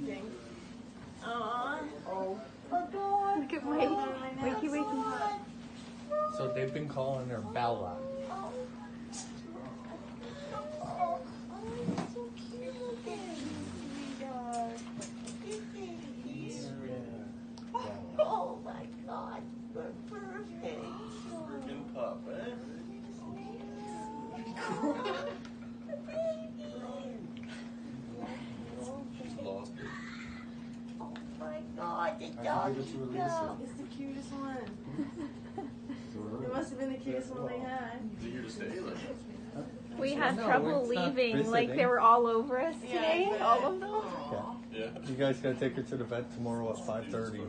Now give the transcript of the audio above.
sleeping. Aww. Oh. Look at Wake. Wakey, wakey. So they've been calling her Bella. Oh my God, my birthday. Freaking pup, eh? She's lost it. Oh my God, the dog. It's the cutest one. It must have been the cutest one they had. Is he here to stay? Like, We had No, trouble it's not leaving. Like visiting. they were all over us Yeah, today. I bet. All of them. Yeah. yeah. You guys gotta take her to the vet tomorrow at 5:30.